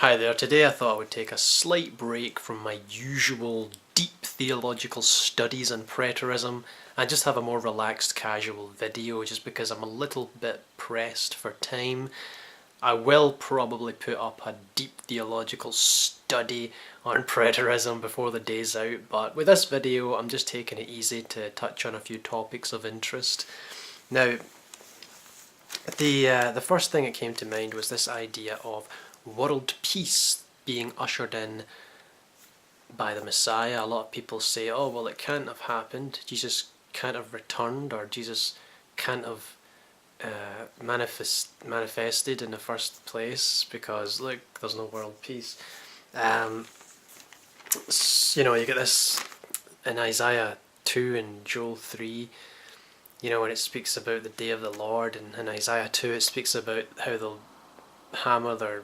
Hi there, today I thought I would take a slight break from my usual deep theological studies on preterism and just have a more relaxed casual video just because I'm a little bit pressed for time. I will probably put up a deep theological study on preterism before the day's out, but with this video I'm just taking it easy to touch on a few topics of interest. Now, the first thing that came to mind was this idea of world peace being ushered in by the Messiah. A lot of people say, oh, well, it can't have happened. Jesus can't have returned, or Jesus can't have manifested in the first place because, look, there's no world peace. You get this in Isaiah 2 and Joel 3, when it speaks about the day of the Lord, and in Isaiah 2 it speaks about how they'll hammer their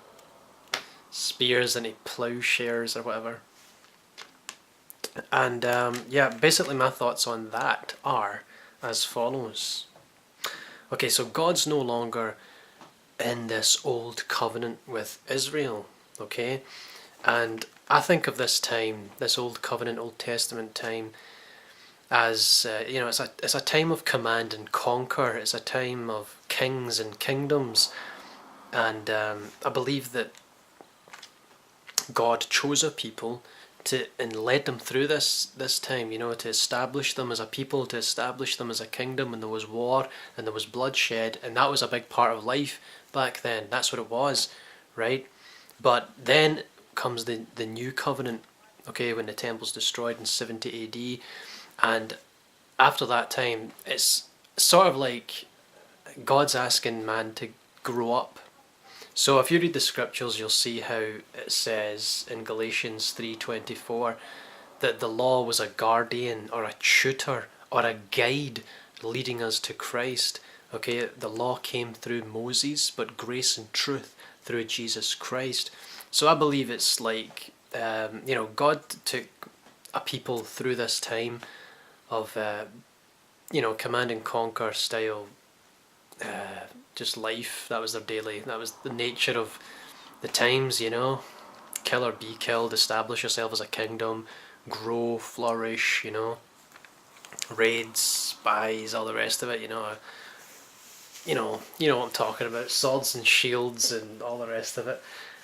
spears into plowshares or whatever. And basically my thoughts on that are as follows. Okay, so God's no longer in this old covenant with Israel, okay? And I think of this time, this old covenant, Old Testament time, as it's a time of command and conquer. It's a time of kings and kingdoms, and I believe that God chose a people and led them through this time, to establish them as a people, to establish them as a kingdom, and there was war and there was bloodshed, and that was a big part of life back then. That's what it was, right? But then comes the new covenant, okay, when the temple's destroyed in 70 AD, and after that time, it's sort of like God's asking man to grow up. So if you read the scriptures, you'll see how it says in Galatians 3:24 that the law was a guardian or a tutor or a guide leading us to Christ. Okay, the law came through Moses, but grace and truth through Jesus Christ. So I believe it's like, God took a people through this time of, command and conquer style, just life. That was their daily, that was the nature of the times, kill or be killed, establish yourself as a kingdom, grow, flourish, raids, spies, all the rest of it, you know what I'm talking about, swords and shields and all the rest of it.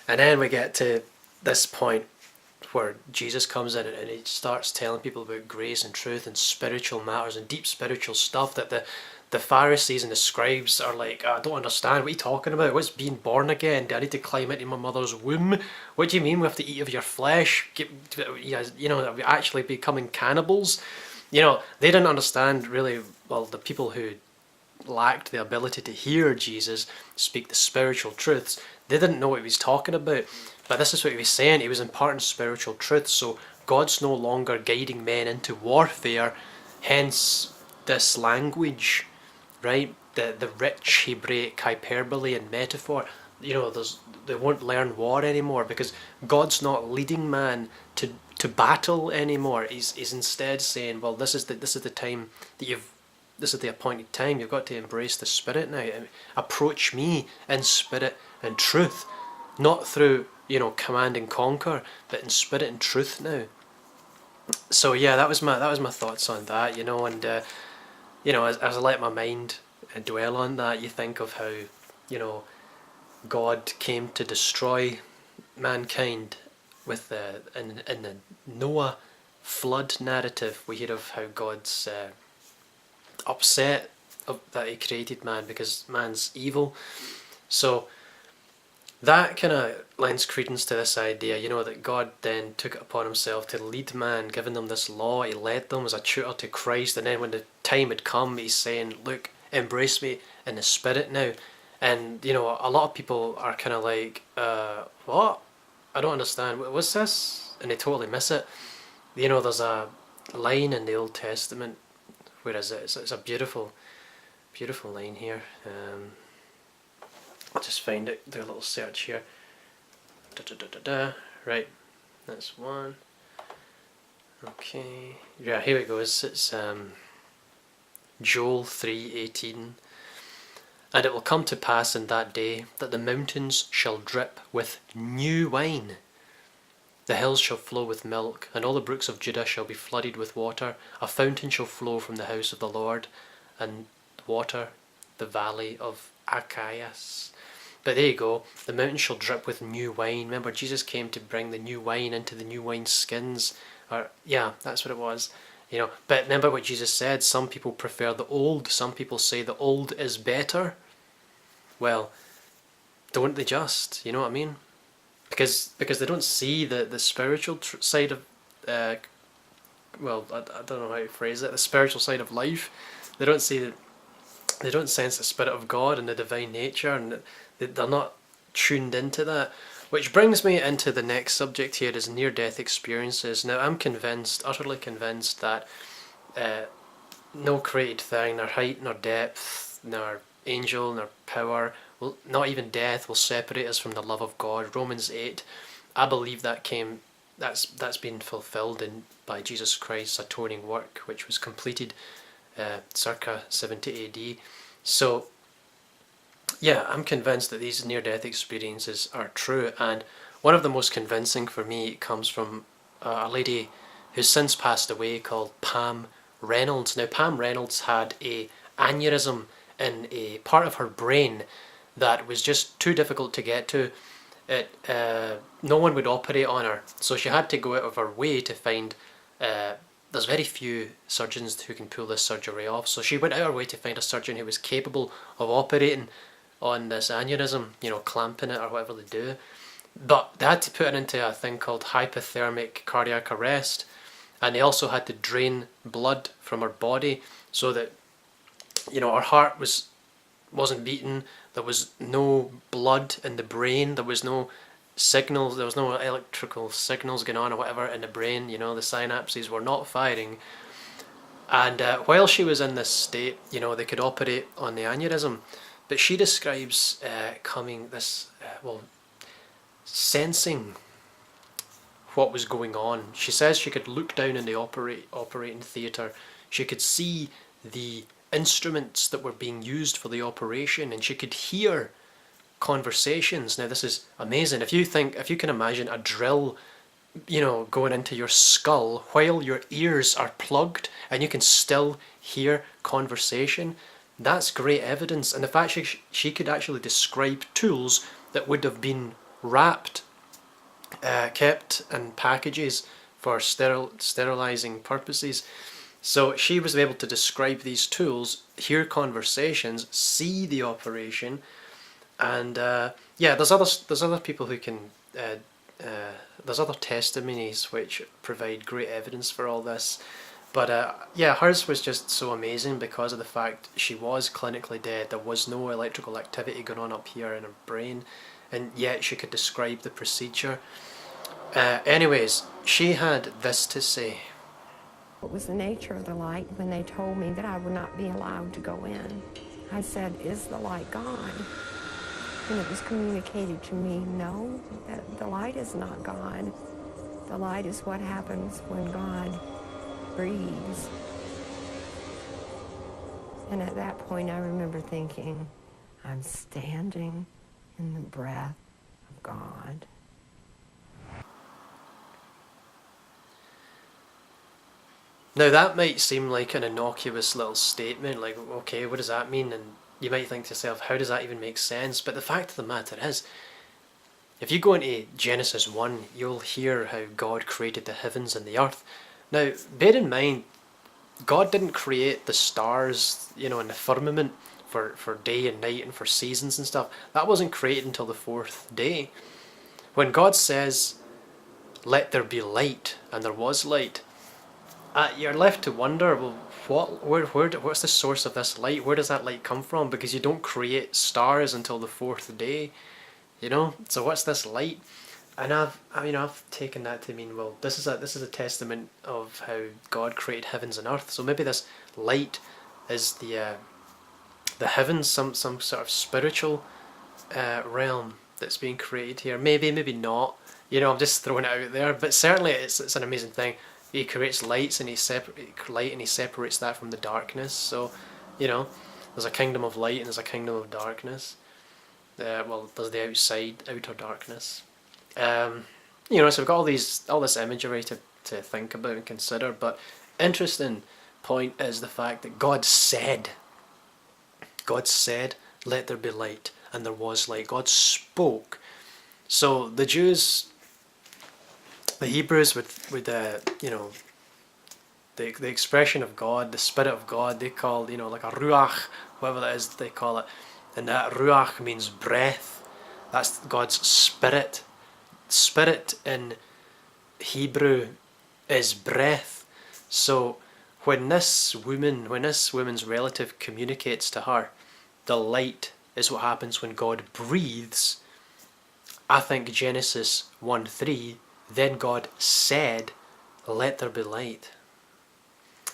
And then we get to this point where Jesus comes in and he starts telling people about grace and truth and spiritual matters and deep spiritual stuff that the Pharisees and the scribes are like, I don't understand, what are you talking about? What's being born again? Do I need to climb into my mother's womb? What do you mean we have to eat of your flesh? Are we actually becoming cannibals? They didn't understand really, well, the people who lacked the ability to hear Jesus speak the spiritual truths, they didn't know what he was talking about. But this is what he was saying. He was imparting spiritual truths. So God's no longer guiding men into warfare, hence this language, right? The rich Hebraic hyperbole and metaphor. They won't learn war anymore because God's not leading man to battle anymore. He's instead saying, well, this is the time that this is the appointed time. You've got to embrace the Spirit now. Approach me in spirit and truth, not through command and conquer, but in spirit and truth now. So yeah, that was my thoughts on that. And as I let my mind dwell on that, you think of how God came to destroy mankind with in the Noah flood narrative. We hear of how God's upset that he created man because man's evil. So that kind of lends credence to this idea, that God then took it upon himself to lead man, giving them this law. He led them as a tutor to Christ, and then when the time had come, he's saying, look, embrace me in the Spirit now. And a lot of people are kind of like, what? I don't understand. What's this? And they totally miss it. There's a line in the Old Testament. Where is it? It's a beautiful line here. I'll just find it, do a little search here. Right, that's one. Okay, yeah, here it goes. It's Joel 3:18. And it will come to pass in that day that the mountains shall drip with new wine. The hills shall flow with milk, and all the brooks of Judah shall be flooded with water. A fountain shall flow from the house of the Lord, and water the valley of Achias. But there you go, the mountains shall drip with new wine. Remember, Jesus came to bring the new wine into the new wine skins. Or, yeah, that's what it was. But remember what Jesus said, some people prefer the old, some people say the old is better. Well, don't they just, you know what I mean? Because they don't see the spiritual side of, well, I don't know how to phrase it, the spiritual side of life. They don't see, they don't sense the Spirit of God and the divine nature, and they're not tuned into that. Which brings me into the next subject here, is near-death experiences. Now, I'm convinced, utterly convinced, that no created thing, nor height, nor depth, nor angel, nor power, not even death, will separate us from the love of God. Romans 8, I believe that's been fulfilled by Jesus Christ's atoning work, which was completed circa 70 AD. So, yeah, I'm convinced that these near-death experiences are true, and one of the most convincing for me comes from a lady who's since passed away called Pam Reynolds. Now, Pam Reynolds had a aneurysm in a part of her brain that was just too difficult to get to. No one would operate on her, so she had to go out of her way to find. There's very few surgeons who can pull this surgery off, so she went out of her way to find a surgeon who was capable of operating on this aneurysm, clamping it or whatever they do. But they had to put it into a thing called hypothermic cardiac arrest, and they also had to drain blood from her body so that her heart wasn't beating. There was no blood in the brain. There was no signals. There was no electrical signals going on or whatever in the brain. The synapses were not firing. And while she was in this state, they could operate on the aneurysm. But she describes sensing what was going on. She says she could look down in the operating theatre. She could see the instruments that were being used for the operation, and she could hear conversations. Now, this is amazing. If you can imagine a drill, going into your skull while your ears are plugged and you can still hear conversation, that's great evidence. And the fact she could actually describe tools that would have been wrapped, kept in packages for sterilizing purposes. So she was able to describe these tools, hear conversations, see the operation, and there's other people who can. There's other testimonies which provide great evidence for all this, but hers was just so amazing because of the fact she was clinically dead. There was no electrical activity going on up here in her brain, and yet she could describe the procedure. Anyways, she had this to say. What was the nature of the light when they told me that I would not be allowed to go in? I said, is the light God? And it was communicated to me, no, that the light is not God. The light is what happens when God breathes. And at that point, I remember thinking, I'm standing in the breath of God. Now, that might seem like an innocuous little statement, like, okay, what does that mean? And you might think to yourself, how does that even make sense? But the fact of the matter is, if you go into Genesis 1, you'll hear how God created the heavens and the earth. Now, bear in mind, God didn't create the stars, in the firmament for day and night and for seasons and stuff. That wasn't created until the fourth day. When God says, let there be light, and there was light, you're left to wonder, well, what's the source of this light? Where does that light come from? Because you don't create stars until the fourth day, So what's this light? And I've taken that to mean, well, this is a testament of how God created heavens and earth. So maybe this light is the heavens, some sort of spiritual realm that's being created here. Maybe not. I'm just throwing it out there. But certainly it's an amazing thing. He creates lights and he separates that from the darkness. So, there's There's a kingdom of light and there's a kingdom of darkness. Well, there's the outer darkness. So we've got all this imagery to think about and consider. But interesting point is the fact that God said, "Let there be light," and there was light. God spoke. So the Jews, the Hebrews would the expression of God, the Spirit of God, they call, like a ruach, whatever that is they call it. And that ruach means breath. That's God's Spirit. Spirit in Hebrew is breath. So when this woman's relative communicates to her, the light is what happens when God breathes. I think Genesis 1:3, then God said, "Let there be light."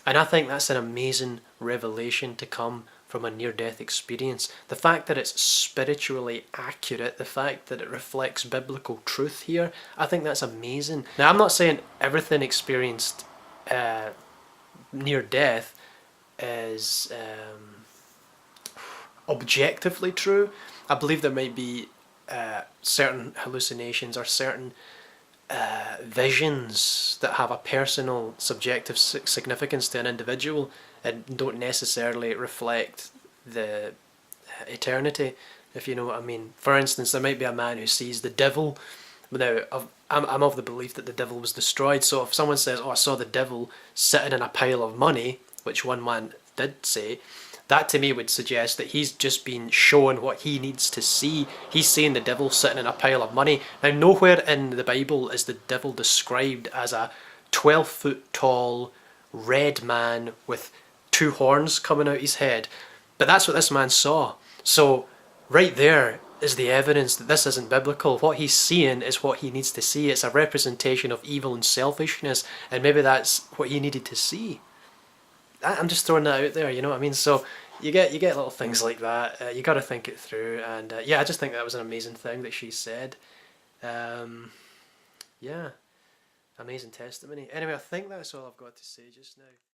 And I think that's an amazing revelation to come from a near-death experience. The fact that it's spiritually accurate, the fact that it reflects biblical truth here, I think that's amazing. Now, I'm not saying everything experienced near death is objectively true. I believe there might be certain hallucinations or certain visions that have a personal subjective significance to an individual and don't necessarily reflect the eternity, if you know what I mean. For instance, there might be a man who sees the devil. Now, I'm of the belief that the devil was destroyed, so if someone says, "Oh, I saw the devil sitting in a pile of money," which one man did say, that to me would suggest that he's just been shown what he needs to see. He's seeing the devil sitting in a pile of money. Now, nowhere in the Bible is the devil described as a 12-foot tall red man with two horns coming out his head. But that's what this man saw. So right there is the evidence that this isn't biblical. What he's seeing is what he needs to see. It's a representation of evil and selfishness, and maybe that's what he needed to see. I'm just throwing that out there, you know what I mean? So you get little things like that. You got to think it through, and I just think that was an amazing thing that she said. Yeah, amazing testimony. Anyway, I think that's all I've got to say just now.